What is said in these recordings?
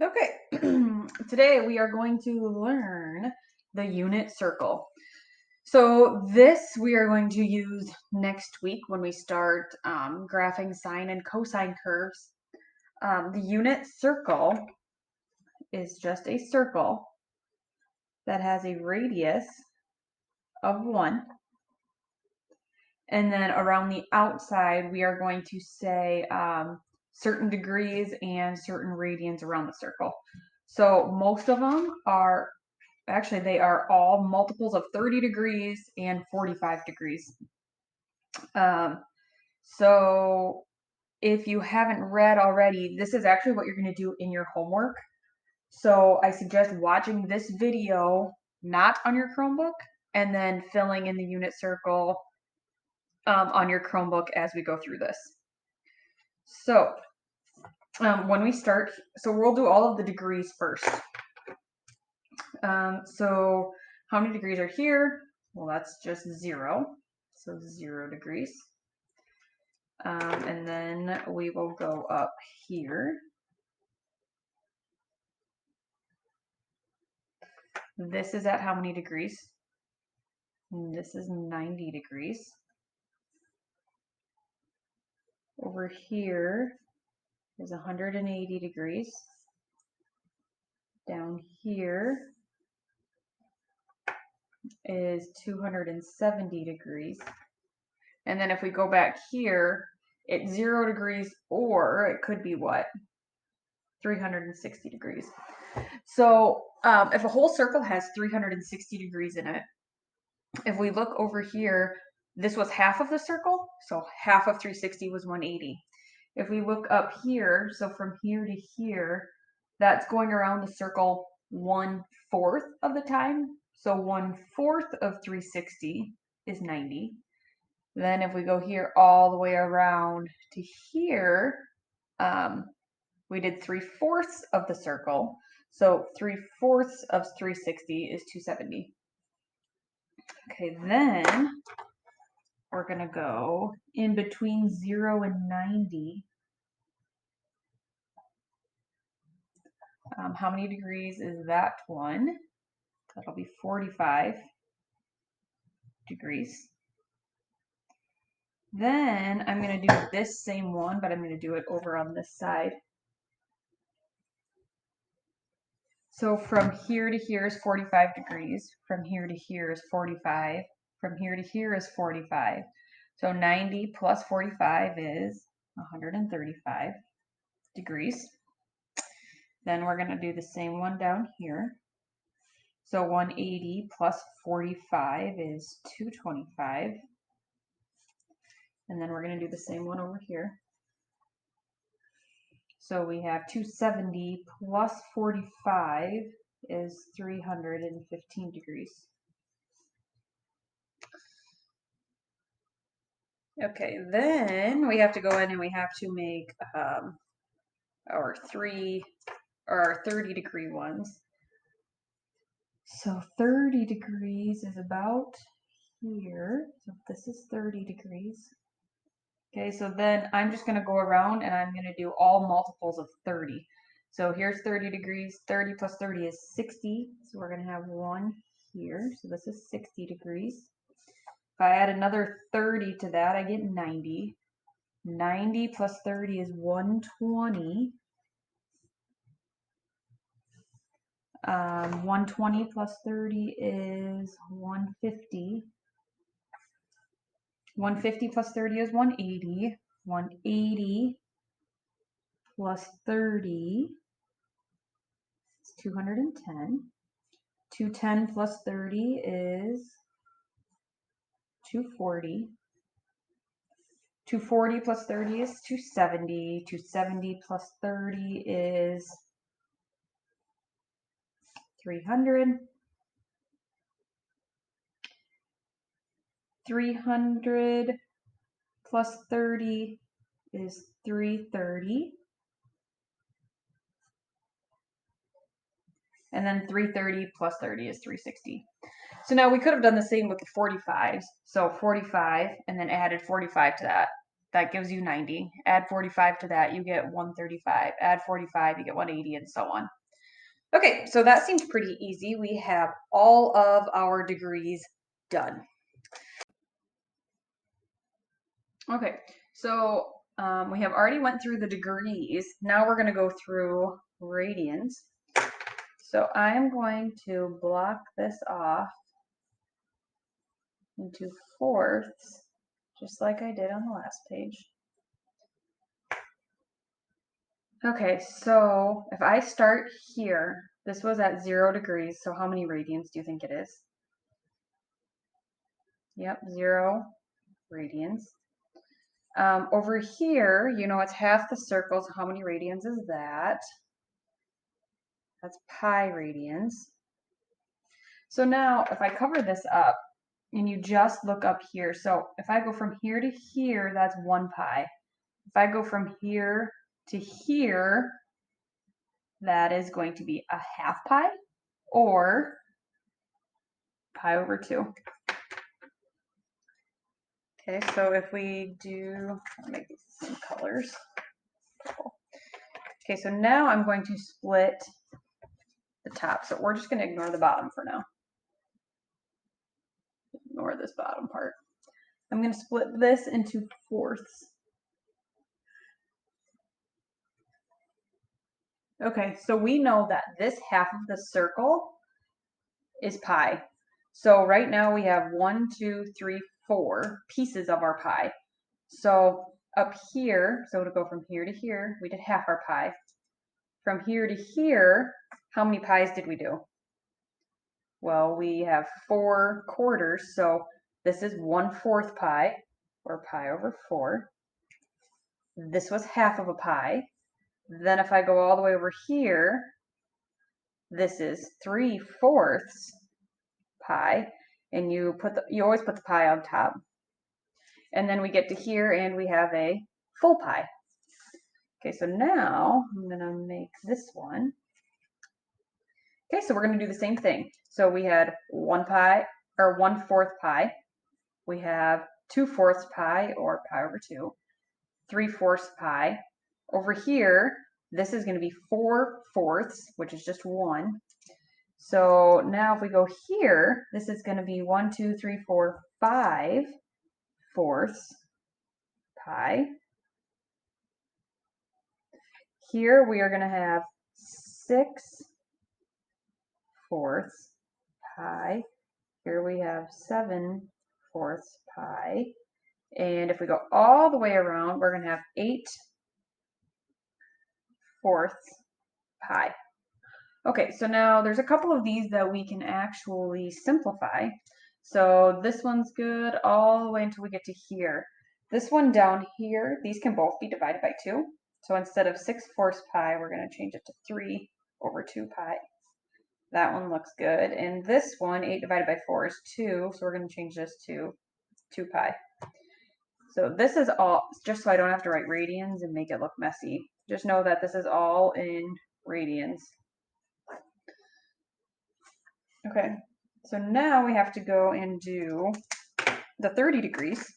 Okay, today we are going to learn the unit circle. So this we are going to use next week when we start graphing sine and cosine curves. The unit circle is just a circle that has a radius of 1. And then around the outside, we are going to say certain degrees and certain radians around the circle. So most of them are actually, they are all multiples of 30 degrees and 45 degrees. So if you haven't read already, this is actually what you're going to do in your homework. So I suggest watching this video, not on your Chromebook, and then filling in the unit circle on your Chromebook as we go through this. So when we start, so we'll do all of the degrees first. So how many degrees are here? Well, that's just 0. So 0 degrees. And then we will go up here. This is at how many degrees? This is 90 degrees. Over here is 180 degrees. Down here is 270 degrees. And then if we go back here, it's 0 degrees, or it could be what? 360 degrees. So if a whole circle has 360 degrees in it, if we look over here, this was half of the circle, so half of 360 was 180. If we look up here, so from here to here, that's going around the circle 1/4 of the time. So 1/4 of 360 is 90. Then if we go here all the way around to here, we did 3/4 of the circle. So 3/4 of 360 is 270. Okay, then we're going to go in between 0 and 90. How many degrees is that one? That'll be 45 degrees. Then I'm going to do this same one, but I'm going to do it over on this side. So from here to here is 45 degrees. From here to here is 45. From here to here is 45. So 90 plus 45 is 135 degrees. Then we're going to do the same one down here. So 180 plus 45 is 225. And then we're going to do the same one over here. So we have 270 plus 45 is 315 degrees. Okay, then we have to go in and we have to make our 30 degree ones. So 30 degrees is about here. So this is 30 degrees. Okay, so then I'm just going to go around and I'm going to do all multiples of 30. So here's 30 degrees. 30 plus 30 is 60. So we're going to have 1 here. So this is 60 degrees. If I add another 30 to that, I get 90. 90 plus 30 is 120. 120 plus 30 is 150. 150 plus 30 is 180. 180 plus 30 is 210. 210 plus 30 is 240. 240 plus 30 is 270. 270 plus 30 is 300. 300 plus 30 is 330. And then 330 plus 30 is 360. So now we could have done the same with the 45s. So 45 and then added 45 to that. that gives you 90. Add 45 to that, you get 135. Add 45, you get 180, and so on. Okay, so that seemed pretty easy. We have all of our degrees done. Okay, so we have already went through the degrees. Now we're going to go through radians. So I'm going to block this off into fourths, just like I did on the last page. Okay, so if I start here, this was at 0 degrees, so how many radians do you think it is? Yep, 0 radians. Over here, you know it's half the circle, so how many radians is that? That's pi radians. So now, if I cover this up, and you just look up here, so if I go from here to here, that's 1 pi. If I go from here to here, that is going to be a half pi, or pi over 2. Okay, so if we do, I'll make these some colors. Okay, so now I'm going to split the top. So we're just going to ignore the bottom for now. Ignore this bottom part. I'm going to split this into fourths. Okay, so we know that this half of the circle is pi. So right now we have 1, 2, 3, 4 pieces of our pi. So up here, so to go from here to here, we did half our pi. From here to here, how many pies did we do? Well, we have 4 quarters, so this is 1/4 pi, or pi over 4. This was half of a pi. Then if I go all the way over here, this is 3/4 pi, and you always put the pi on top. And then we get to here and we have a full pi. Okay, so now I'm gonna make this one. Okay, so we're gonna do the same thing. So we had 1 pi, or 1/4 pi. We have 2/4 pi, or pi over 2. 3/4 pi. Over here, this is going to be 4/4, which is just 1. So now if we go here, this is going to be 1, 2, 3, 4, 5/4 pi. Here we are going to have 6/4 pi. Here we have 7/4 pi. And if we go all the way around, we're going to have 8/4 pi. Okay, so now there's a couple of these that we can actually simplify. So this one's good all the way until we get to here. This one down here, these can both be divided by 2. So instead of 6/4 pi, we're going to change it to 3/2 pi. That one looks good. And this one, 8 divided by 4 is 2, so we're going to change this to 2 pi. So this is all, just so I don't have to write radians and make it look messy. Just know that this is all in radians. Okay, so now we have to go and do the 30 degrees.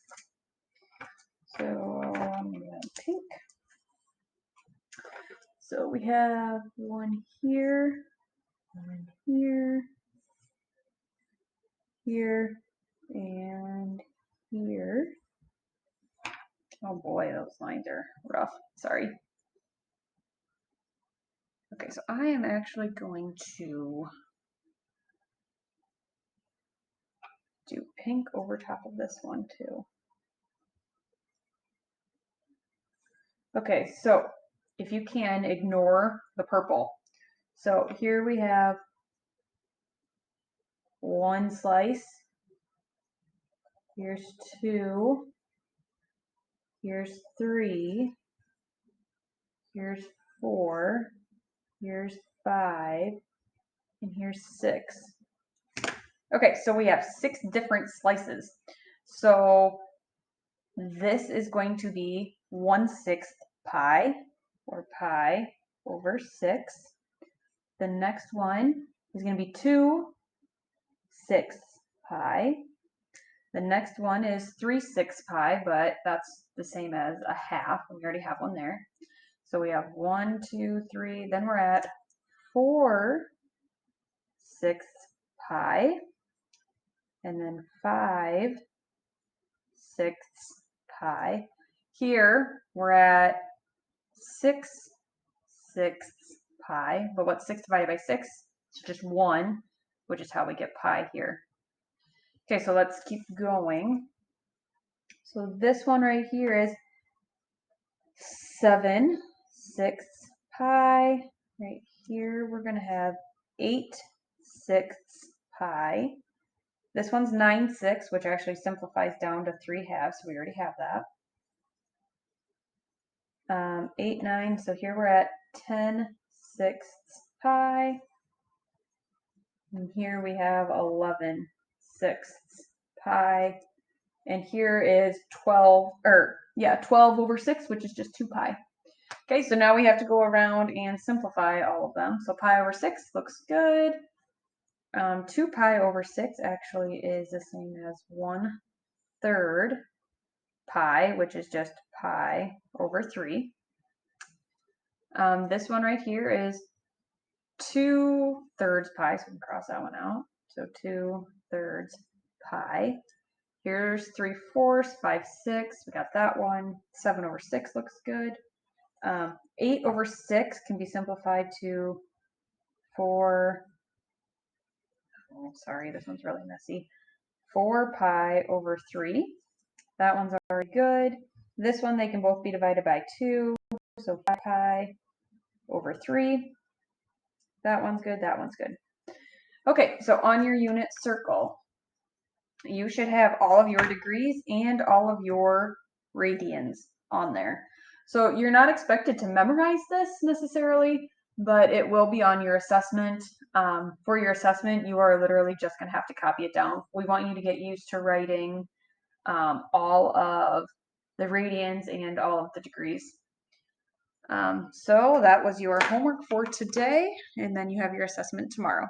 So I'm going to pink. So we have one here, one here, here, and here. Oh boy, those lines are rough. Sorry. Okay, so I am actually going to do pink over top of this one too. Okay, so if you can, ignore the purple. So here we have one slice. Here's 2. Here's 3. Here's 4. Here's 5. And here's 6. Okay, so we have 6 different slices. So this is going to be 1/6 pi, or pi over 6. The next one is going to be 2/6 pi. The next one is 3/6 pi, but that's the same as a half. We already have one there. So we have 1, 2, 3. Then we're at 4/6 pi, and then 5/6 pi. Here we're at 6/6 pi, but what's 6 divided by 6? It's just 1, which is how we get pi here. Okay, so let's keep going. So this one right here is 7/6 pi. Right here we're going to have 8/6 pi. This one's 9/6, which actually simplifies down to 3/2, so we already have that. 8, 9, so here we're at 10/6 pi. And here we have 11/6 pi. And here is 12/6, which is just 2 pi. Okay, so now we have to go around and simplify all of them. So pi over 6 looks good. 2 pi over 6 actually is the same as 1/3 pi, which is just pi over 3. This one right here is 2/3 pi, so we can cross that one out. So 2/3 pi. Here's 3/4, 5/6. We got that one. 7/6 looks good. 8/6 can be simplified to 4. Oh, sorry, this one's really messy. 4 pi over 3. That one's already good. This one, they can both be divided by 2. So 5 pi over 3. That one's good. That one's good. Okay, so on your unit circle, you should have all of your degrees and all of your radians on there. So you're not expected to memorize this necessarily, but it will be on your assessment. For your assessment, you are literally just going to have to copy it down. We want you to get used to writing all of the radians and all of the degrees. So that was your homework for today, and then you have your assessment tomorrow.